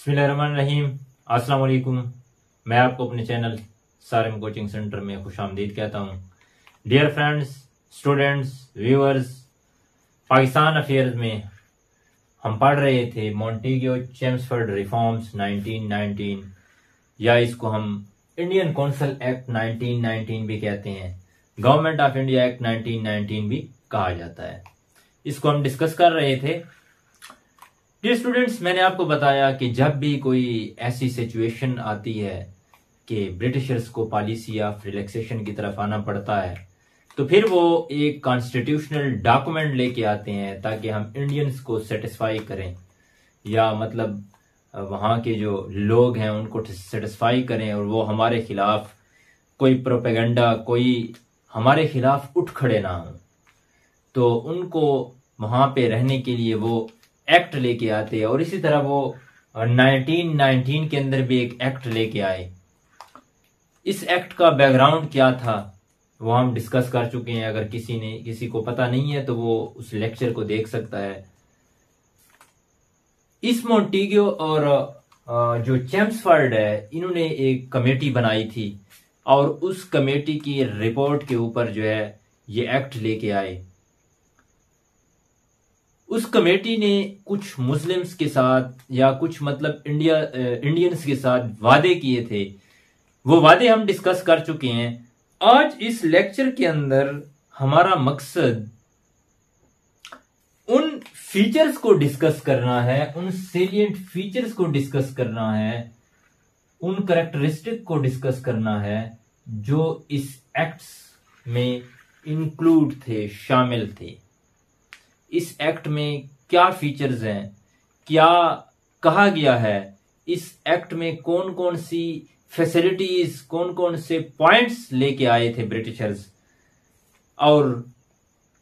बिस्मिल्लाहिर्रहमानिर्रहीम। अस्सलाम वालेकुम। मैं आपको अपने चैनल सारिम कोचिंग सेंटर में खुशामदीद कहता हूँ। Dear friends, students, viewers, Pakistan affairs में हम पढ़ रहे थे मॉन्टेग्यू चेम्सफोर्ड रिफॉर्म्स 1919, या इसको हम इंडियन काउंसिल एक्ट 1919 भी कहते हैं, गवर्नमेंट ऑफ इंडिया एक्ट 1919 भी कहा जाता है। इसको हम डिस्कस कर रहे थे। डियर स्टूडेंट्स, मैंने आपको बताया कि जब भी कोई ऐसी सिचुएशन आती है कि ब्रिटिशर्स को पॉलिसी ऑफ रिलैक्सेशन की तरफ आना पड़ता है, तो फिर वो एक कॉन्स्टिट्यूशनल डॉक्यूमेंट लेके आते हैं ताकि हम इंडियंस को सेटिस्फाई करें, या मतलब वहाँ के जो लोग हैं उनको सेटिस्फाई करें, और वो हमारे खिलाफ कोई प्रोपेगेंडा, कोई हमारे खिलाफ उठ खड़े ना हो। तो उनको वहाँ पे रहने के लिए वो एक्ट लेके आते हैं, और इसी तरह वो 1919 के अंदर भी एक एक्ट लेके आए। इस एक्ट का बैकग्राउंड क्या था वो हम डिस्कस कर चुके हैं। अगर किसी को पता नहीं है तो वो उस लेक्चर को देख सकता है। इस मॉन्टेग्यू और जो चेम्सफोर्ड है, इन्होंने एक कमेटी बनाई थी, और उस कमेटी की रिपोर्ट के ऊपर जो है ये एक्ट लेके आए। उस कमेटी ने कुछ मुस्लिम्स के साथ या कुछ मतलब इंडियंस के साथ वादे किए थे। वो वादे हम डिस्कस कर चुके हैं। आज इस लेक्चर के अंदर हमारा मकसद उन फीचर्स को डिस्कस करना है, उन सेलिएंट फीचर्स को डिस्कस करना है, उन कैरेक्टरिस्टिक को डिस्कस करना है जो इस एक्ट्स में इंक्लूड थे, शामिल थे। इस एक्ट में क्या फीचर्स हैं, क्या कहा गया है, इस एक्ट में कौन कौन सी फैसिलिटीज, कौन कौन से पॉइंट्स लेके आए थे ब्रिटिशर्स, और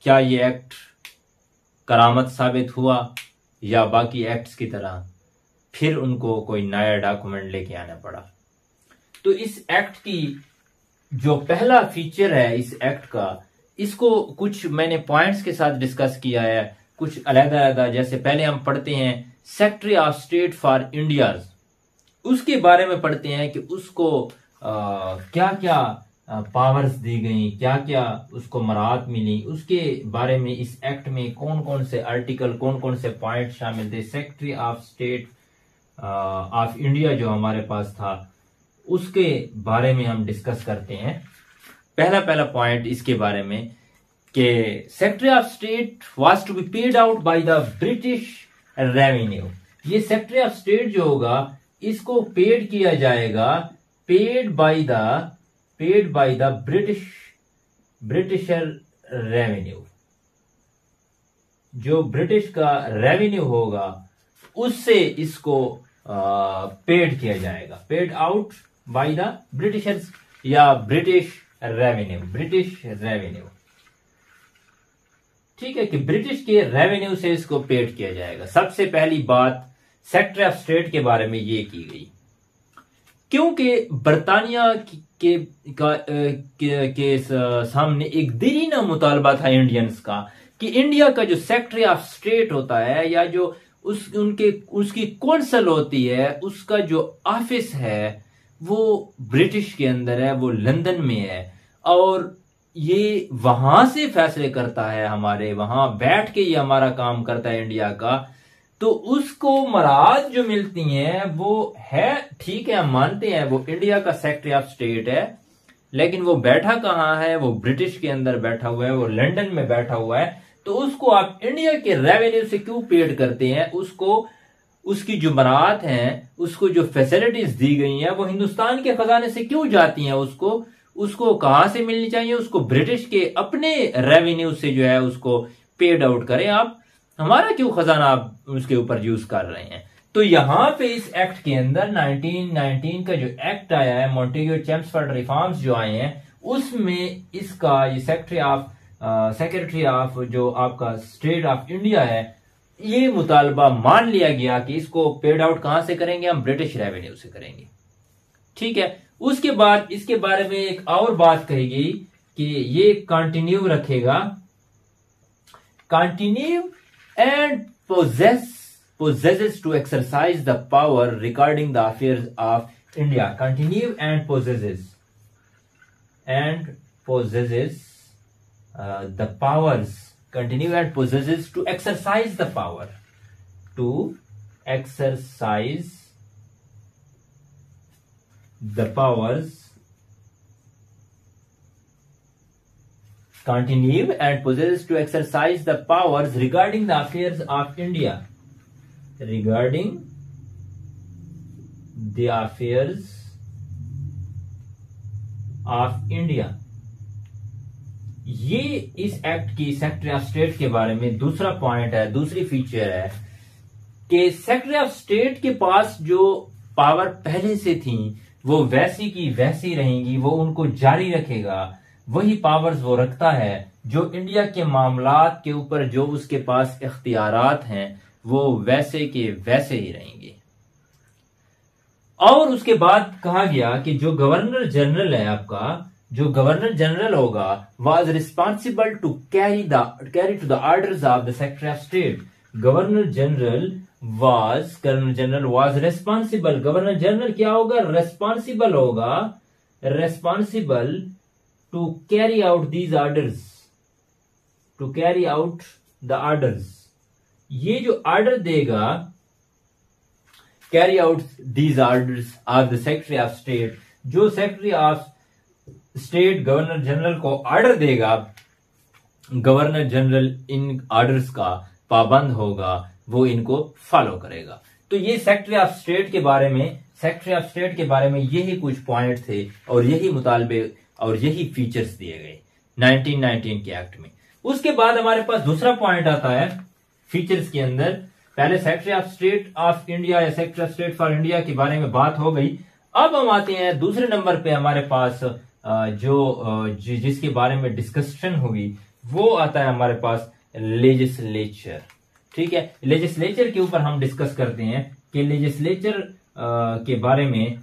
क्या ये एक्ट करामत साबित हुआ या बाकी एक्ट्स की तरह फिर उनको कोई नया डॉक्यूमेंट लेके आना पड़ा। तो इस एक्ट की जो पहला फीचर है इस एक्ट का, इसको कुछ मैंने पॉइंट्स के साथ डिस्कस किया है, कुछ अलग-अलग। जैसे पहले हम पढ़ते हैं secretary of state for India, उसके बारे में पढ़ते हैं कि उसको क्या क्या पावर्स दी गई, क्या क्या उसको मराहत मिली, उसके बारे में इस एक्ट में कौन कौन से आर्टिकल, कौन कौन से पॉइंट शामिल थे। Secretary of state of India जो हमारे पास था, उसके बारे में हम डिस्कस करते हैं। पहला पॉइंट इसके बारे में कि secretary of state was to be paid out by the British revenue. ये सेक्रेटरी ऑफ स्टेट जो होगा इसको पेड किया जाएगा, paid by the Britisher revenue. जो ब्रिटिश का रेवेन्यू होगा उससे इसको पेड किया जाएगा, paid out by the Britishers या ब्रिटिश रेवेन्यू। ठीक है कि ब्रिटिश के रेवेन्यू से इसको पेड किया जाएगा। सबसे पहली बात सेक्रेटरी ऑफ स्टेट के बारे में ये की गई, क्योंकि बरतानिया के सामने एक देरीना मुतालबा था इंडियंस का कि इंडिया का जो सेक्रेटरी ऑफ स्टेट होता है, या जो उसकी कौंसिल होती है, उसका जो ऑफिस है वो ब्रिटिश के अंदर है, वो लंदन में है, और ये वहां से फैसले करता है, हमारे वहां बैठ के ये हमारा काम करता है इंडिया का। तो उसको मराहत जो मिलती हैं वो है, ठीक है, हम मानते हैं वो इंडिया का सेक्रेटरी ऑफ स्टेट है, लेकिन वो बैठा कहाँ है, वो ब्रिटिश के अंदर बैठा हुआ है, वो लंदन में बैठा हुआ है। तो उसको आप इंडिया के रेवेन्यू से क्यों पेड करते हैं, उसको उसकी जो मराहत हैं, उसको जो फैसिलिटीज दी गई हैं, वो हिंदुस्तान के खजाने से क्यों जाती हैं, उसको कहां से मिलनी चाहिए, उसको ब्रिटिश के अपने रेवेन्यू से जो है उसको पेड आउट करें। आप हमारा क्यों खजाना आप उसके ऊपर यूज कर रहे हैं। तो यहां पे इस एक्ट के अंदर 1919 का जो एक्ट आया है, मॉन्टेग्यू चेम्सफोर्ड रिफॉर्म्स जो आए हैं, उसमें इसका ये सेक्रेटरी ऑफ जो आपका स्टेट ऑफ इंडिया है, ये मुतालबा मान लिया गया कि इसको पेड आउट कहां से करेंगे, हम ब्रिटिश रेवेन्यू से करेंगे। ठीक है। उसके बाद इसके बारे में एक और बात कही गई कि ये कंटिन्यू रखेगा, continue and possesses possesses to exercise the power regarding the affairs of India. Continue and possesses the powers. Continue and possesses to exercise the power. To exercise the powers. Continue and possesses to exercise the powers regarding the affairs of India. Regarding the affairs of India. ये इस act की secretary of state के बारे में दूसरा point है, दूसरी feature है कि सेक्रेटरी ऑफ स्टेट के पास जो पावर पहले से थी वो वैसी की वैसी रहेंगी, वो उनको जारी रखेगा, वही पावर्स वो रखता है। जो इंडिया के मामलात के ऊपर जो उसके पास इख्तियारात हैं वो वैसे के वैसे ही रहेंगे। और उसके बाद कहा गया कि जो गवर्नर जनरल है आपका, जो गवर्नर जनरल होगा, was responsible to carry to the orders of the secretary of state. Governor general was responsible. Governor general क्या होगा? रिस्पॉन्सिबल होगा, responsible to carry out these orders, to carry out the orders. ये जो order देगा, carry out these orders of the secretary of state, जो secretary of state governor general को order देगा, governor general इन ऑर्डर्स का पाबंद होगा, वो इनको फॉलो करेगा। तो ये सेक्रेटरी ऑफ स्टेट के बारे में यही कुछ पॉइंट थे और यही मुतालबे और यही फीचर्स दिए गए 1919 के एक्ट में। उसके बाद हमारे पास दूसरा पॉइंट आता है फीचर्स के अंदर। पहले secretary of state of India या secretary of state for India के बारे में बात हो गई। अब हम आते हैं दूसरे नंबर पे, हमारे पास जिसके बारे में डिस्कशन हुई वो आता है हमारे पास लेजिस्लेचर। ठीक है, लेजिस्लेचर के ऊपर हम डिस्कस करते हैं कि लेजिस्लेचर के बारे में,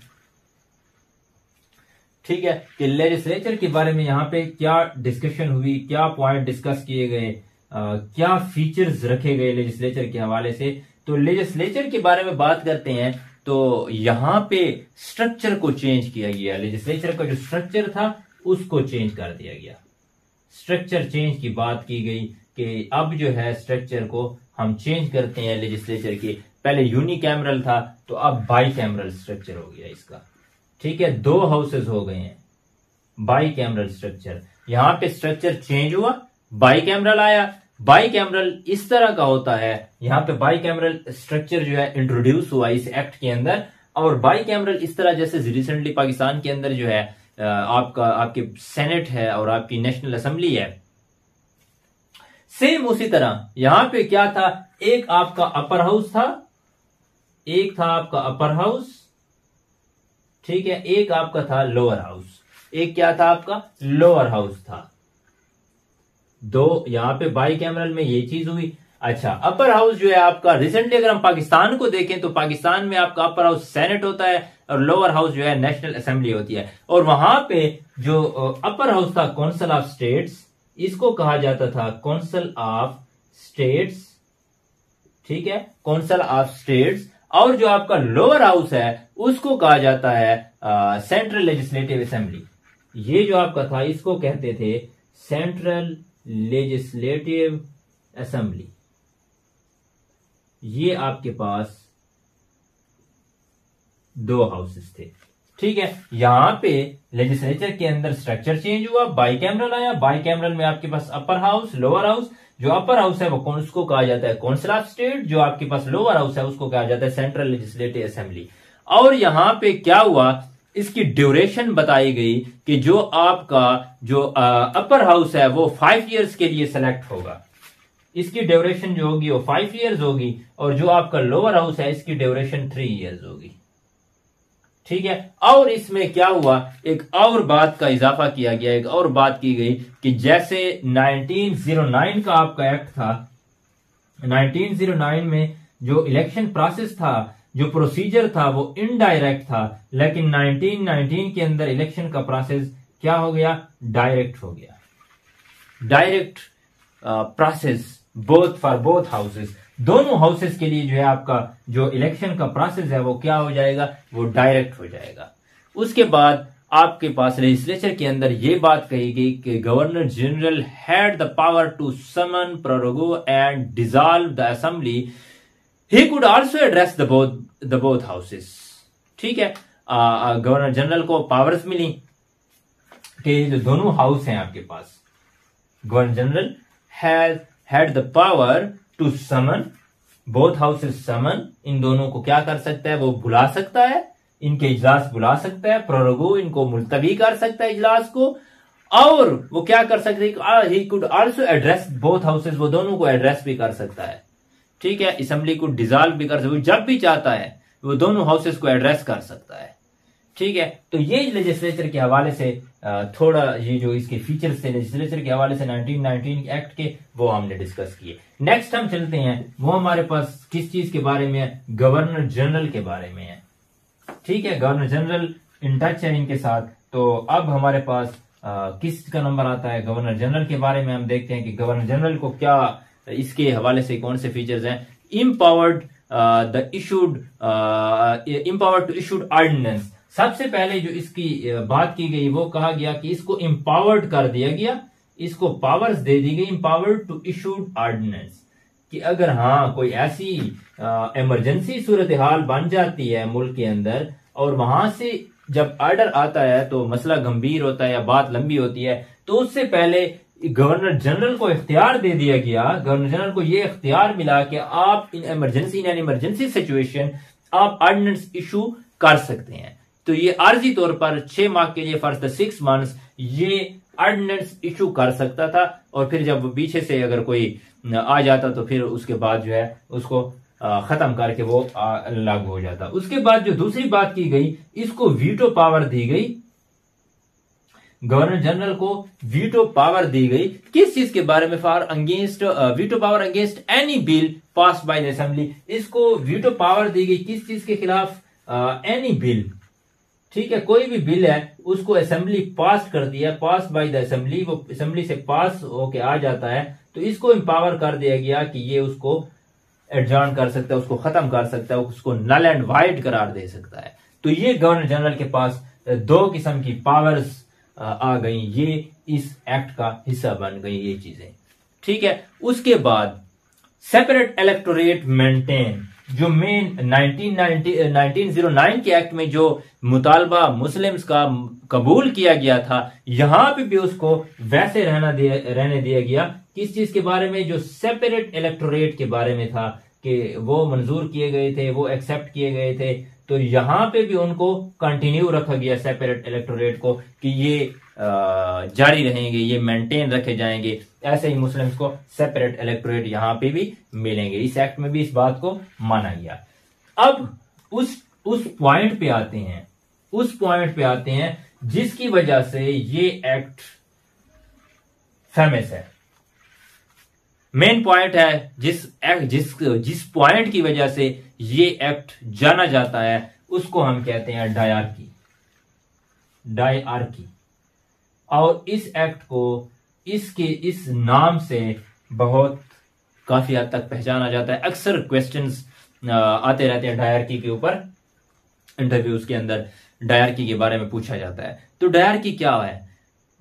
ठीक है, कि लेजिस्लेचर के बारे में यहाँ पे क्या डिस्कशन हुई, क्या पॉइंट डिस्कस किए गए, क्या फीचर्स रखे गए लेजिस्लेचर के हवाले से। तो लेजिस्लेचर के बारे में बात करते हैं तो यहाँ पे स्ट्रक्चर को चेंज किया गया। लेजिस्लेचर का जो स्ट्रक्चर था उसको चेंज कर दिया गया। स्ट्रक्चर चेंज की बात की गई कि अब जो है स्ट्रक्चर को हम चेंज करते हैं लेजिस्लेचर के। पहले यूनिकैमरल था तो अब बाई कैमरल स्ट्रक्चर हो गया इसका। ठीक है, 2 हाउसेज हो गए हैं, बाई कैमरल स्ट्रक्चर। यहां पे स्ट्रक्चर चेंज हुआ, बाई कैमरल आया। बाई कैमरल इस तरह का होता है, यहां पे बाई कैमरल स्ट्रक्चर जो है इंट्रोड्यूस हुआ इस एक्ट के अंदर। और बाई कैमरल इस तरह, जैसे रिसेंटली पाकिस्तान के अंदर जो है आपके सेनेट है और आपकी नेशनल असेंबली है, सेम उसी तरह यहां पे क्या था, एक आपका अपर हाउस था, एक था आपका अपर हाउस, ठीक है, एक आपका था लोअर हाउस। एक क्या था आपका लोअर हाउस था। 2 यहां पे बाई कैमरल में ये चीज हुई। अच्छा, अपर हाउस जो है आपका, रिसेंटली अगर हम पाकिस्तान को देखें तो पाकिस्तान में आपका अपर हाउस सेनेट होता है और लोअर हाउस जो है नेशनल असेंबली होती है। और वहां पे जो अपर हाउस था काउंसिल ऑफ स्टेट्स, इसको कहा जाता था काउंसिल ऑफ स्टेट्स। ठीक है, काउंसिल ऑफ स्टेट्स। और जो आपका लोअर हाउस है उसको कहा जाता है सेंट्रल लेजिस्लेटिव असेंबली। ये जो आपका था इसको कहते थे सेंट्रल लेजिस्लेटिव असेंबली। ये आपके पास 2 हाउसेस थे। ठीक है, यहां पे लेजिस्लेचर के अंदर स्ट्रक्चर चेंज हुआ, बाई कैमरल आया। बाई कैमरल में आपके पास अपर हाउस, लोअर हाउस। जो अपर हाउस है वो उसको कहा जाता है काउंसिल ऑफ स्टेट, जो आपके पास लोअर हाउस है उसको कहा जाता है सेंट्रल लेजिस्लेटिव असेंबली। और यहां पे क्या हुआ, इसकी ड्यूरेशन बताई गई कि जो आपका जो अपर हाउस है वो 5 इयर्स के लिए सेलेक्ट होगा। इसकी ड्यूरेशन जो होगी वो 5 इयर्स होगी। और जो आपका लोअर हाउस है इसकी ड्यूरेशन 3 इयर्स होगी। ठीक है, और इसमें क्या हुआ, एक और बात का इजाफा किया गया, एक और बात की गई कि जैसे 1909 का आपका एक्ट था, 1909 में जो इलेक्शन प्रोसेस था, जो प्रोसीजर था वो इनडायरेक्ट था, लेकिन 1919 के अंदर इलेक्शन का प्रोसेस क्या हो गया, डायरेक्ट हो गया। Direct process both for both houses. दोनों हाउसेस के लिए जो है आपका जो इलेक्शन का प्रोसेस है वो क्या हो जाएगा, वो डायरेक्ट हो जाएगा। उसके बाद आपके पास लेजिस्लेचर के अंदर ये बात कही गई कि governor general had the power to summon, prorogue and dissolve the assembly. He could also address the both houses. ठीक है, गवर्नर जनरल को पावर्स मिली कि जो दोनों हाउस हैं आपके पास, governor general had the power to summon, both houses summon, इन दोनों को क्या कर सकता है, वो बुला सकता है, इनके इजलास बुला सकता है, प्रोरोगो इनको मुलतवी कर सकता है इजलास को, और वो क्या कर सकते हैं, ही could also address both houses, वो दोनों को एड्रेस भी कर सकता है। ठीक है, असेंबली को डिसॉल्व भी कर सकता है, जब भी चाहता है वो दोनों हाउसेस को एड्रेस कर सकता है। ठीक है, तो ये लेजिस्लेचर के हवाले से थोड़ा ये जो इसके फीचर्स थे लेजिस्लेचर के हवाले से 1919 एक्ट के, वो हमने डिस्कस किए। नेक्स्ट हम चलते हैं, वो हमारे पास किस चीज के बारे में है, गवर्नर जनरल के बारे में है। ठीक है, गवर्नर जनरल इन टच है इनके साथ। तो अब हमारे पास किस का नंबर आता है, गवर्नर जनरल के बारे में हम देखते हैं कि गवर्नर जनरल को क्या इसके हवाले से कौन से फीचर्स हैं। Empowered empowered to issued ordinance, सबसे पहले जो इसकी बात की गई वो कहा गया कि इसको इम्पावर्ड कर दिया गया, इसको पावर्स दे दी गई, इम्पावर्ड टू इशूड ऑर्डिनेंस, कि अगर हाँ कोई ऐसी इमरजेंसी सूरत हाल बन जाती है मुल्क के अंदर और वहां से जब ऑर्डर आता है तो मसला गंभीर होता है या बात लंबी होती है, तो उससे पहले गवर्नर जनरल को इख्तियार दे दिया गया, गवर्नर जनरल को यह इख्तियार मिला कि आप इन इमरजेंसी सिचुएशन आप ऑर्डिनेंस इशू कर सकते हैं। तो ये आर्जी तौर पर 6 माह के लिए फॉर द 6 मंथ्स ये ऑर्डिनेंस इशू कर सकता था, और फिर जब पीछे से अगर कोई आ जाता तो फिर उसके बाद जो है उसको खत्म करके वो लागू हो जाता। उसके बाद जो दूसरी बात की गई, इसको वीटो पावर दी गई, गवर्नर जनरल को वीटो पावर दी गई, किस चीज के बारे में, for against veto power against any bill passed by the assembly, इसको वीटो पावर दी गई किस चीज के खिलाफ, एनी बिल। ठीक है, कोई भी बिल है उसको असेंबली पास कर दिया, पास बाय द असेंबली, वो असेंबली से पास होके आ जाता है, तो इसको एम्पावर कर दिया गया कि ये उसको एडजॉर्न कर सकता है, उसको खत्म कर सकता है, उसको नल एंड वाइड करार दे सकता है। तो ये गवर्नर जनरल के पास 2 किस्म की पावर्स आ गई, ये इस एक्ट का हिस्सा बन गई ये चीजें। ठीक है, उसके बाद सेपरेट इलेक्टोरेट मेंटेन, जो मेन 1909 के एक्ट में जो मुतालबा मुस्लिम्स का कबूल किया गया था, यहां पे भी उसको वैसे रहने दिया गया। किस चीज के बारे में, जो सेपरेट इलेक्टोरेट के बारे में था कि वो मंजूर किए गए थे, वो एक्सेप्ट किए गए थे, तो यहां पे भी उनको कंटिन्यू रखा गया सेपरेट इलेक्टोरेट को कि ये जारी रहेंगे, ये मेंटेन रखे जाएंगे। ऐसे ही मुस्लिम्स को सेपरेट इलेक्टोरेट यहां पे भी मिलेंगे, इस एक्ट में भी इस बात को माना गया। अब उस पॉइंट पे आते हैं, उस पॉइंट पे आते हैं जिसकी वजह से ये एक्ट फेमस है। मेन पॉइंट है जिस पॉइंट की वजह से ये एक्ट जाना जाता है, उसको हम कहते हैं डायआर्की। और इस एक्ट को इस नाम से बहुत काफी हद तक पहचाना जाता है। अक्सर क्वेश्चंस आते रहते हैं डायआर्की के ऊपर, इंटरव्यूज के अंदर डायआर्की के बारे में पूछा जाता है। तो डायआर्की क्या है,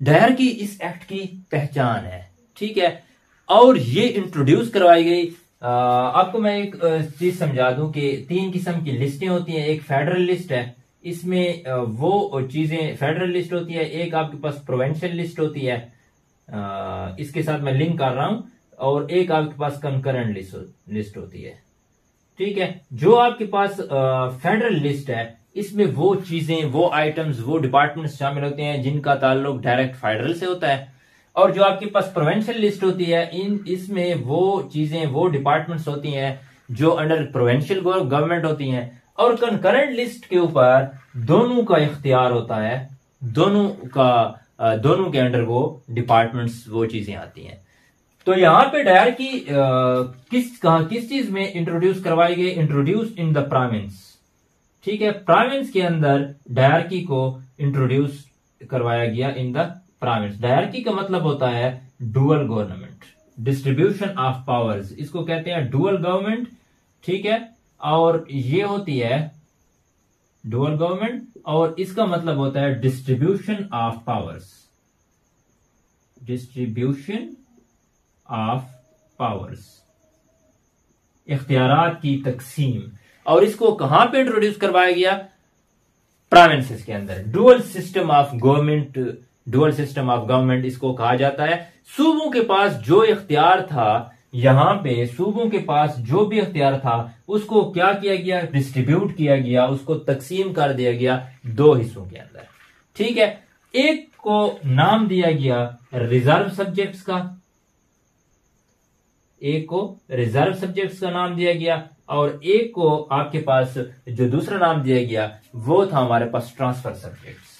डायआर्की इस एक्ट की पहचान है। ठीक है, और ये इंट्रोड्यूस करवाई गई। आपको मैं एक चीज समझा दूं कि 3 किस्म की लिस्टें होती हैं। एक फेडरल लिस्ट है, इसमें वो चीजें फेडरल लिस्ट होती है, एक आपके पास प्रोविंशियल लिस्ट होती है, इसके साथ मैं लिंक कर रहा हूं, और एक आपके पास कंकरेंट लिस्ट होती है। ठीक है, जो आपके पास फेडरल लिस्ट है, इसमें वो चीजें, वो आइटम्स, वो डिपार्टमेंट्स शामिल होते हैं जिनका ताल्लुक डायरेक्ट फेडरल से होता है। और जो आपके पास प्रोविंशियल लिस्ट होती है, इसमें वो चीजें, वो डिपार्टमेंट्स होती हैं जो अंडर प्रोविंशियल गवर्नमेंट होती हैं। और कंकरेंट लिस्ट के ऊपर दोनों का इख्तियार होता है, दोनों के अंडर वो डिपार्टमेंट्स, वो चीजें आती हैं। तो यहां पे डायआर्की किस चीज में इंट्रोड्यूस करवाई गई, इंट्रोड्यूस इन द प्रोविंस। ठीक है, प्रोविंस के अंदर डायआर्की को इंट्रोड्यूस करवाया गया इन द प्रोविंस। डायआर्की का मतलब होता है dual government. Distribution of powers, इसको कहते हैं डुअल गवर्नमेंट, ठीक है। और ये होती है डुअल गवर्नमेंट, और इसका मतलब होता है distribution of powers, distribution of powers, इख्तियारात की तकसीम। और इसको कहां पे इंट्रोड्यूस करवाया गया? प्रोविंसेस के अंदर। Dual system of government, dual system of government इसको कहा जाता है। सूबों के पास जो इख्तियार था, यहां पे सूबों के पास जो भी इख्तियार था उसको क्या किया गया? डिस्ट्रीब्यूट किया गया, उसको तकसीम कर दिया गया दो हिस्सों के अंदर, ठीक है। एक को नाम दिया गया रिजर्व सब्जेक्ट्स का, एक को रिजर्व सब्जेक्ट्स का नाम दिया गया, और एक को आपके पास जो दूसरा नाम दिया गया वो था हमारे पास ट्रांसफर सब्जेक्ट्स,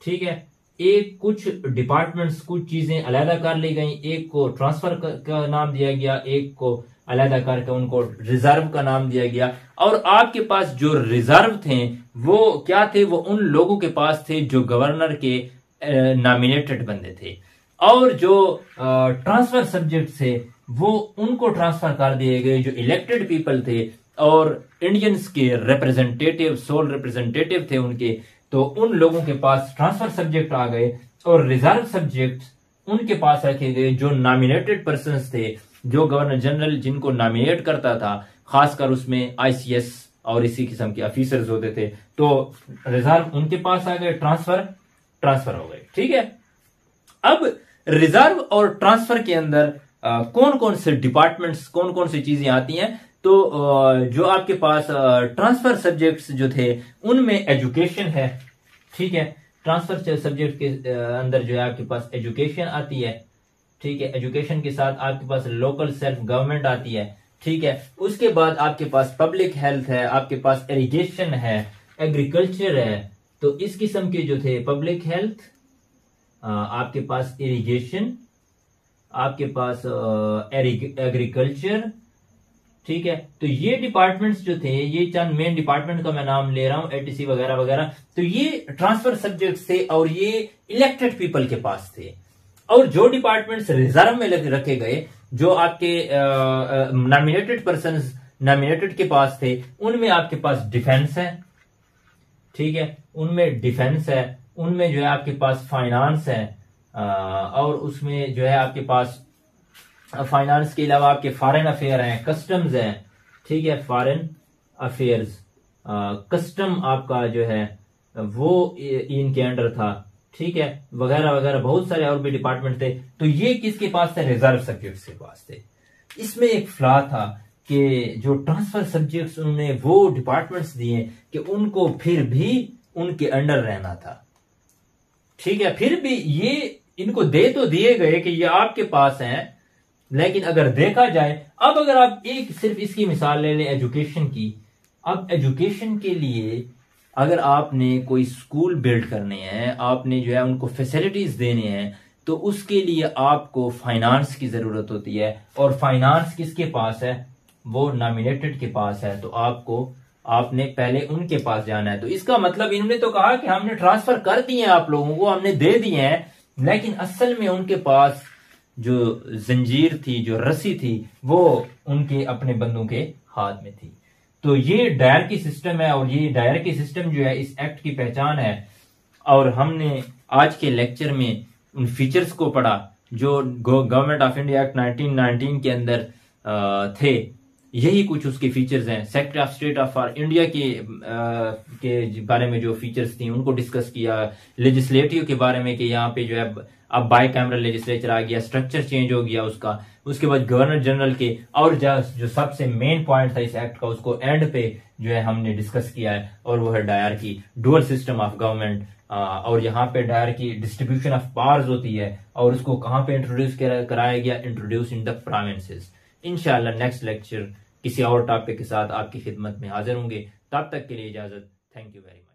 ठीक है। एक कुछ डिपार्टमेंट्स, कुछ चीजें अलहदा कर ली गई, एक को ट्रांसफर का नाम दिया गया, एक को अलहदा करके उनको रिजर्व का नाम दिया गया। और आपके पास जो रिजर्व थे वो क्या थे? वो उन लोगों के पास थे जो गवर्नर के नॉमिनेटेड बंदे थे, और जो ट्रांसफर सब्जेक्ट थे वो उनको ट्रांसफर कर दिए गए जो इलेक्टेड पीपल थे और इंडियंस के रिप्रेजेंटेटिव, सोल रिप्रेजेंटेटिव थे उनके, तो उन लोगों के पास ट्रांसफर सब्जेक्ट आ गए। और रिजर्व सब्जेक्ट उनके पास रखे गए जो नॉमिनेटेड पर्सन्स थे, जो गवर्नर जनरल जिनको नॉमिनेट करता था, खासकर उसमें आईसीएस और इसी किस्म के ऑफिसर्स होते थे, तो रिजर्व उनके पास आ गए, ट्रांसफर हो गए, ठीक है। अब रिजर्व और ट्रांसफर के अंदर कौन कौन से डिपार्टमेंट्स, कौन कौन सी चीजें आती हैं? तो जो आपके पास ट्रांसफर सब्जेक्ट्स जो थे उनमें एजुकेशन है, ठीक है। ट्रांसफर सब्जेक्ट के अंदर जो है आपके पास एजुकेशन आती है, ठीक है। एजुकेशन के साथ आपके पास लोकल सेल्फ गवर्नमेंट आती है, ठीक है। उसके बाद आपके पास पब्लिक हेल्थ है, आपके पास इरिगेशन है, एग्रीकल्चर है। तो इस किस्म के जो थे पब्लिक हेल्थ, आपके पास इरिगेशन, आपके पास एग्रीकल्चर, ठीक है। तो ये डिपार्टमेंट्स जो थे, ये चंद मेन डिपार्टमेंट का मैं नाम ले रहा हूं, एटीसी वगैरह वगैरह, तो ये ट्रांसफर सब्जेक्ट्स थे और ये इलेक्टेड पीपल के पास थे। और जो डिपार्टमेंट्स रिजर्व में रखे गए, जो आपके नॉमिनेटेड पर्सन्स नॉमिनेटेड के पास थे, उनमें आपके पास डिफेंस है, ठीक है, उनमें डिफेंस है, उनमें जो है आपके पास फाइनेंस है, और उसमें जो है आपके पास फाइनेंस के अलावा आपके फॉरेन अफेयर हैं, कस्टम्स हैं, ठीक है, फॉरेन अफेयर्स, कस्टम आपका जो है वो इनके अंडर था, ठीक है, वगैरह वगैरह बहुत सारे और भी डिपार्टमेंट थे। तो ये किसके पास थे? रिजर्व सब्जेक्ट्स के पास थे। इसमें एक फ्लॉ था कि जो ट्रांसफर सब्जेक्ट्स उन्होंने वो डिपार्टमेंट्स दिए कि उनको फिर भी उनके अंडर रहना था, ठीक है। फिर भी ये इनको दे तो दिए गए कि ये आपके पास हैं, लेकिन अगर देखा जाए, अब अगर आप एक सिर्फ इसकी मिसाल ले लें एजुकेशन की, अब एजुकेशन के लिए अगर आपने कोई स्कूल बिल्ड करने हैं, आपने जो है उनको फैसिलिटीज देने हैं, तो उसके लिए आपको फाइनेंस की जरूरत होती है, और फाइनेंस किसके पास है? वो नॉमिनेटेड के पास है। तो आपने पहले उनके पास जाना है। तो इसका मतलब इन्होंने तो कहा कि हमने ट्रांसफर कर दिए हैं, आप लोगों को हमने दे दिए हैं, लेकिन असल में उनके पास जो जंजीर थी, जो रस्सी थी, वो उनके अपने बंदों के हाथ में थी। तो ये डायरकी सिस्टम है, और ये डायरकी सिस्टम जो है इस एक्ट की पहचान है। और हमने आज के लेक्चर में उन फीचर्स को पढ़ा जो गवर्नमेंट ऑफ इंडिया एक्ट 1919 के अंदर थे। यही कुछ उसके फीचर्स हैं। Secretary of state of India के बारे में जो फीचर्स थी उनको डिस्कस किया। लेजिस्लेटिव के बारे में कि यहाँ पे जो है अब बाई कैमरल लेजिस्लेचर आ गया, स्ट्रक्चर चेंज हो गया उसका। उसके बाद गवर्नर जनरल के, और जो सबसे मेन पॉइंट था इस एक्ट का, उसको एंड पे जो है हमने डिस्कस किया है, और वो है dyarchy, dual system of government. और यहाँ पे डायरकी डिस्ट्रीब्यूशन ऑफ पावर्स होती है, और उसको कहाँ पे इंट्रोड्यूस कराया गया? Introduce in the provinces. इंशाल्लाह नेक्स्ट लेक्चर किसी और टॉपिक के साथ आपकी खिदमत में हाजिर होंगे। तब तक के लिए इजाजत। Thank you very much.